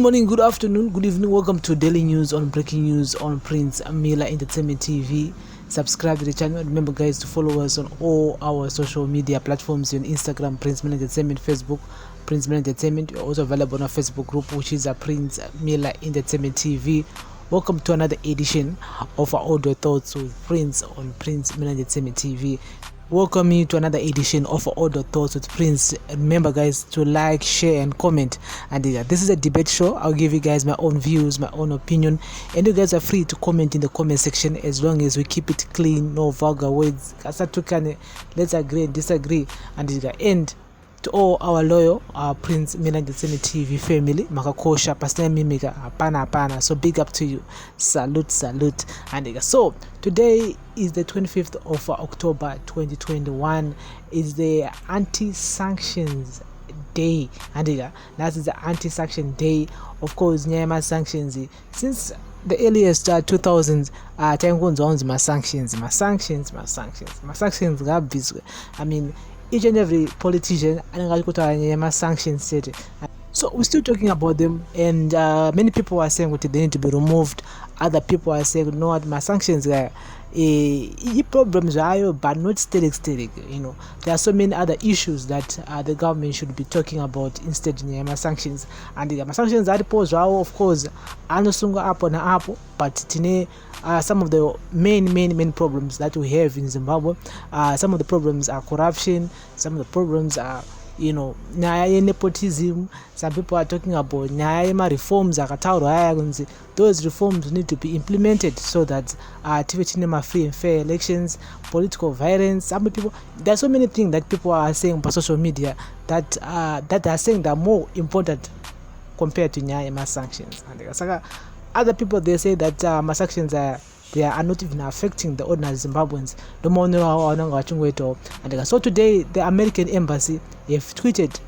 morning, good afternoon, good evening. Welcome to Daily News on Breaking News on Prince Miller Entertainment TV. Subscribe to the channel. Remember, guys, to follow us on all our social media platforms on Instagram, Prince Miller Entertainment, Facebook, Prince Miller Entertainment. We're also available on our Facebook group, which is a Prince Miller Entertainment TV. Welcome to another edition of our audio thoughts with Prince on Prince Miller Entertainment TV. Welcome you to another edition of Audio Thoughts with Prince. Remember, guys, to like, share, and comment. And this is a debate show. I'll give you guys my own views, my own opinion, and you guys are free to comment in the comment section as long as we keep it clean, no vulgar words. Let's agree and disagree. And end to all our loyal Prince Miller Entertainment TV family, makakosha pastor mimika hapana. So big up to you, salute. And so today is the 25th of October 2021. Is the anti-sanctions day, and that is the anti-sanction day. Of course, Nyama sanctions since the earliest 2000s. Sanctions got busy. I mean, each and every politician and sanctions set. So we're still talking about them, and many people are saying they need to be removed. Other people are saying no, my sanctions are problems are, but not static. There are so many other issues that the government should be talking about instead of my sanctions. And the sanctions are posed, of course, are no longer up on apple, but today some of the main problems that we have in Zimbabwe. Some of the problems are corruption. Some of the problems are nepotism. Some people are talking about reforms. Those reforms need to be implemented so that free and fair elections, political violence. Some people, there are so many things that people are saying on social media that are saying that are more important compared to mass sanctions. And other people, they say that mass sanctions are not even affecting the ordinary Zimbabweans. And so today, the American embassy have tweeted,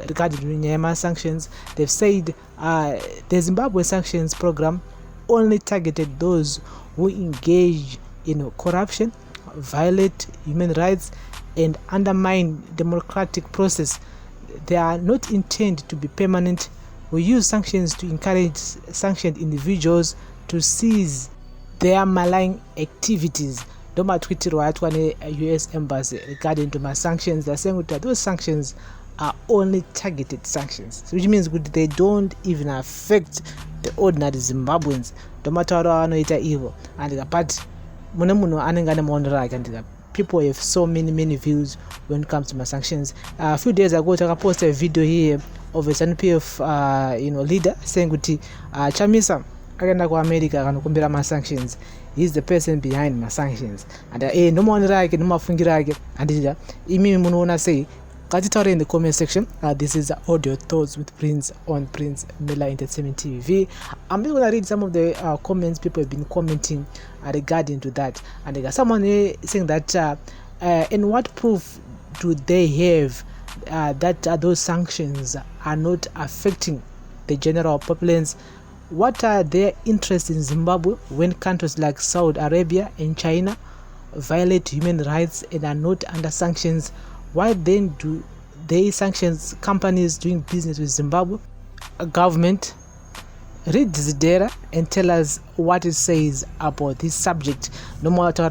regarding mass sanctions. They've said the Zimbabwe sanctions program only targeted those who engage in corruption, violate human rights, and undermine democratic process. They are not intended to be permanent. We use sanctions to encourage sanctioned individuals to cease their malign activities. Doma tweeted at US embassy regarding to my sanctions. They're saying that those sanctions are only targeted sanctions, which means they don't even affect the ordinary Zimbabweans. Doma evil and but people have so many views when it comes to my sanctions. A few days ago, I posted a video here of a SNPF leader saying Chamisa agenda kwa America kanakumbira ma sanctions. He's the person behind my sanctions. And no money rake no mafungira rake. And imi munoona say katitore in the comment section. This is Audio Thoughts with Prince on Prince Miller Entertainment TV. I'm just gonna read some of the comments people have been commenting regarding to that. And someone saying that and what proof do they have that those sanctions are not affecting the general populace? What are their interests in Zimbabwe when countries like Saudi Arabia and China violate human rights and are not under sanctions? Why then do they sanction companies doing business with Zimbabwe? A government, read this data and tell us what it says about this subject. No matter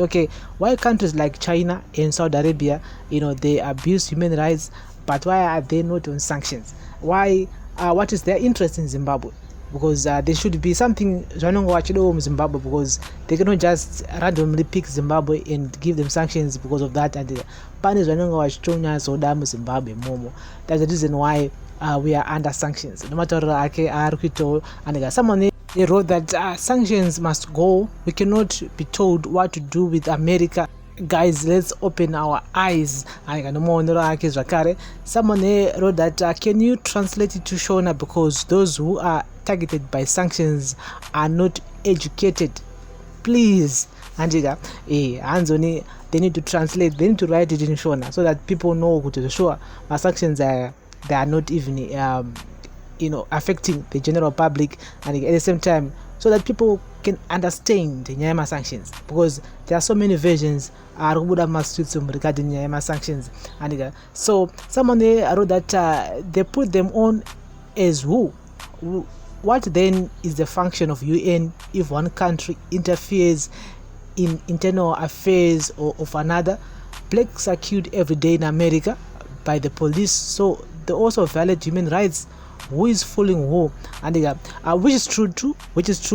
okay, why countries like China and Saudi Arabia, they abuse human rights, but why are they not on sanctions? Why? What is their interest in Zimbabwe? Because there should be something in Zimbabwe, because they cannot just randomly pick Zimbabwe and give them sanctions because of that. And That's the reason why we are under sanctions. No matter and someone wrote that sanctions must go. We cannot be told what to do with America. Guys, let's open our eyes. Someone wrote that can you translate it to Shona, because those who are targeted by sanctions are not educated, please. Anjiga Anzoni, they need to translate, they need to write it in Shona so that people know who to show. My sanctions they are not even affecting the general public, and at the same time so that people can understand nyaya sanctions, because there are so many versions regarding nyaya sanctions. And so someone there wrote that they put them on as who. What then is the function of UN if one country interferes in internal affairs of another? Blacks are killed every day in America by the police, so they also violate human rights. Who is fooling who? And which is true,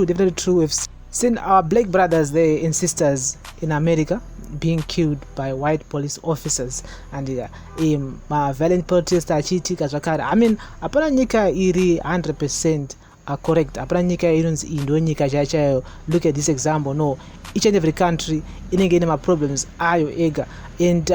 definitely true. We've seen our black brothers there and sisters in America being killed by white police officers, and violent protests achiitika zvakare. I mean, hapana nyika iri 100% correct. Hapana nyika inonzi indo nyika chaiyo. Look at this example. No, each and every country inenge ine problems ayo ega, and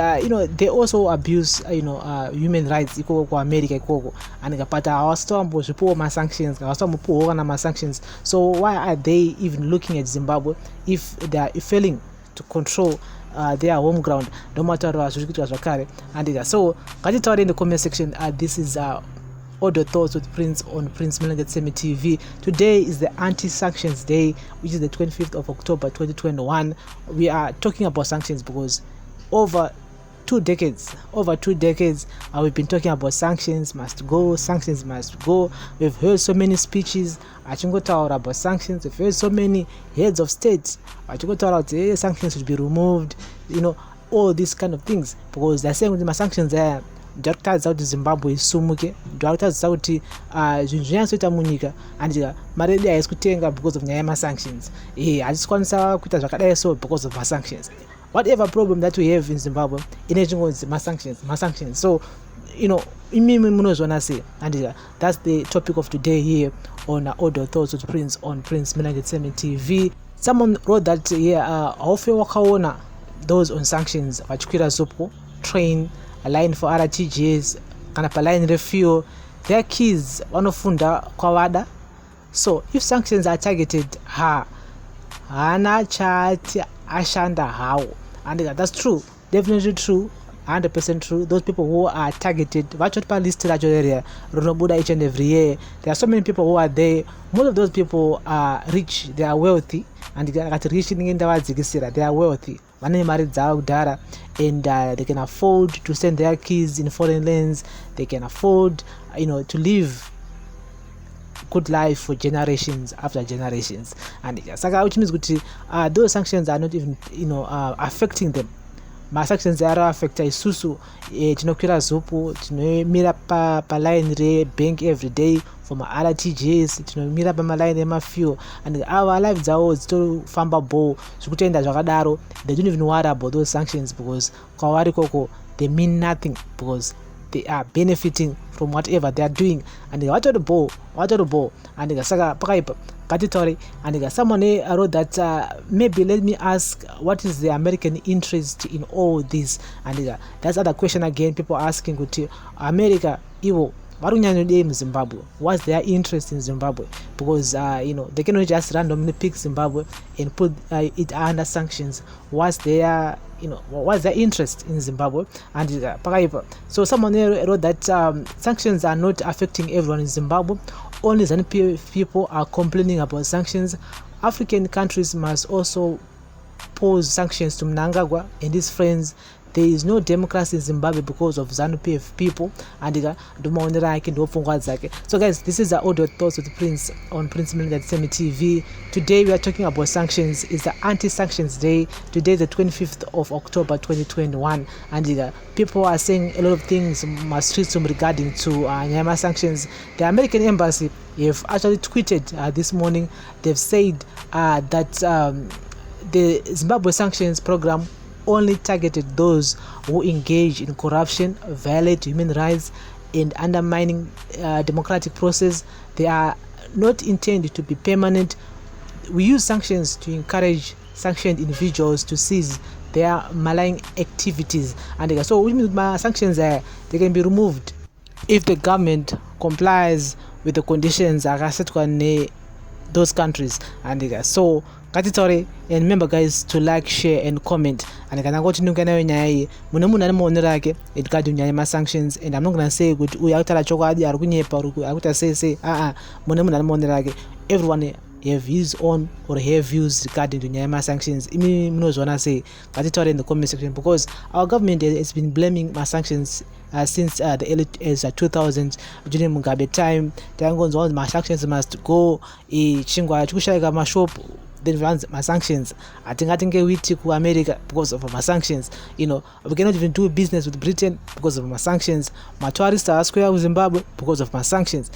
they also abuse human rights ikoko ku America ikoko, and but awasitombo zvipowo ma sanctions, awasitombopuwa kana ma sanctions. So why are they even looking at Zimbabwe if they are failing to control their home ground? No matter zviri kuitwa zvakare. And so ngatitaure in the comment section. This is all the thoughts with Prince on Prince Millen Entertainment TV. Today is the anti-sanctions day, which is the 25th of October 2021. We are talking about sanctions because over 2 decades we've been talking about sanctions must go. We've heard so many speeches about sanctions. We've heard so many heads of states about sanctions should be removed, all these kind of things, because they're saying with the sanctions there ndakutadza kuti Zimbabwe isumuke, ndakutadza kuti zvinhu zvinyansoita munyika, and maredi haisi kutenga because of nyaya yema-sanctions. Hatikwanisa kuita zvakadai so because of ma-sanctions. Whatever problem that we have in Zimbabwe, inechingonzi ma-sanctions. So imimi munozviona sei. And that's the topic of today here on Audio Thoughts with Prince on Prince Millen Entertainment TV. Someone wrote that haufe wakaona those on sanctions vachikwira zupu train a line for RTGs kana paline refuel, their kids vanofunda kwavada. So if sanctions are targeted, hana chati ashanda how. And that's true, definitely true, 100% true. Those people who are targeted, vachotpa list racho area runobuda each and every year. There are so many people who are there. Most of those people are rich, they are wealthy, and they are wealthy. Vane mari dzavo kudhara, and they can afford to send their kids in foreign lands. They can afford to live good life for generations after generations. And which means those sanctions are not even affecting them. Ma-sanctions are affecta isusu tinokwira zupu, tinomira paline rebank every day for ma-RTGs, tinomira pamaline emafuel, and our life dzavo dzitofamba bo zvikutoenda zvakadaro. They don't even worry about those sanctions because kwavari koko they mean nothing, because they are benefiting from whatever they are doing. And what are the ball and saka pakaipa katitore. And someone wrote that maybe let me ask, what is the American interest in all this? And that's other question again, people asking kuti America iwo varunyanyode in Zimbabwe, what's their interest in Zimbabwe? Because they cannot just randomly pick Zimbabwe and put it under sanctions. What's their interest in Zimbabwe? And so someone wrote that sanctions are not affecting everyone in Zimbabwe, only ZANU-PF people are complaining about sanctions. African countries must also pose sanctions to Mnangagwa and his friends. There is no democracy in Zimbabwe because of ZANU-PF people. And so guys, this is the Audio Thoughts with Prince on Prince Millen Entertainment TV. Today we are talking about sanctions. It's the anti-sanctions day. Today the 25th of October 2021, and people are saying a lot of things regarding to Nyama sanctions. The American embassy have actually tweeted this morning. They've said that the Zimbabwe sanctions program only targeted those who engage in corruption, violate human rights, and undermining democratic process. They are not intended to be permanent. We use sanctions to encourage sanctioned individuals to cease their malign activities. And so which means my sanctions they can be removed if the government complies with the conditions set in those countries. And so katitore, and remember guys to like, share and comment. And kana kuti nungana nyaya mune munhu ane maonero ake edikadi nyaya ma sanctions, and I'm not going to say kuti uya kutara chokwadi ari kunyepa ari kuita sei mune munhu ane maonero ake. Everyone have his own or her views regarding the Nyama sanctions. Imi mnozwana say katitaure in the comment section, because our government has been blaming my sanctions since the early 2000s during Mugabe time. Tangonzo my sanctions must go chingwa chikushayika mashop, then runs my sanctions. I think we to America because of my sanctions. We cannot even do business with Britain because of my sanctions. My tourists are square with Zimbabwe because of my sanctions.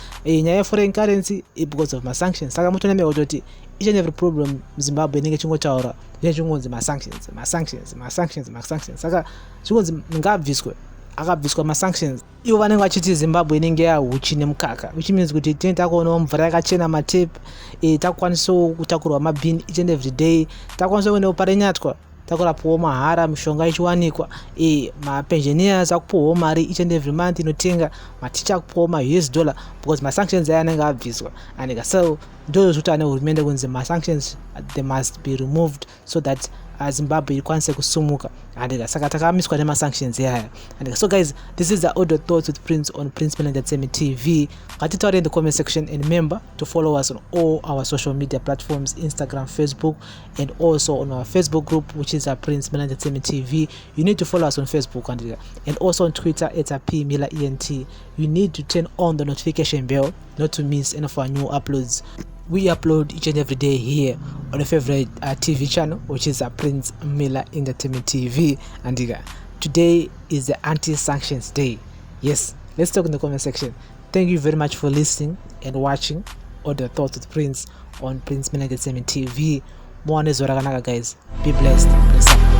Foreign currency because of my sanctions. Saka mutu neme ototi each and every problem Zimbabwe nenge chingo chaura ngenzi my sanctions. Saka chingonzi ngabviswe akabviswa ma sanctions. Ivo vanenge vachiti Zimbabwe inenge yahuchi nemukaka, which means kuti tine takuonawo mvura yakachena matepe, takwanisawo kutakurwa mabhini each and every day, takwanisawo kuendawo parenyatwa takurapwawo mahara, mishonga ichiwanikwa, mapensioners akupuwawo mari each and every month inotenga, maticha akupuwawo ma$, because ma sanctions aya anenge abviswa. And so ndo zvikuti ane hurumende kunzi ma sanctions they must be removed so that Zimbabwe ikwanise kusumuka. And saka takamiswa nema sanctions yaya. And so guys, this is the audio thoughts with Prince on Prince Mille Entertainment TV. Katitaure in the comment section, and remember to follow us on all our social media platforms, Instagram, Facebook, and also on our Facebook group, which is Prince Mille Entertainment TV. You need to follow us on Facebook and also on Twitter at @PMillerENT. You need to turn on the notification bell not to miss any of our new uploads. We upload each and every day here on a favorite TV channel, which is Prince Mille Entertainment TV. And today is the anti-sanctions day. Yes, let's talk in the comment section. Thank you very much for listening and watching all the thoughts with Prince on Prince Mille Entertainment TV. More on guys. Be blessed. Bless up.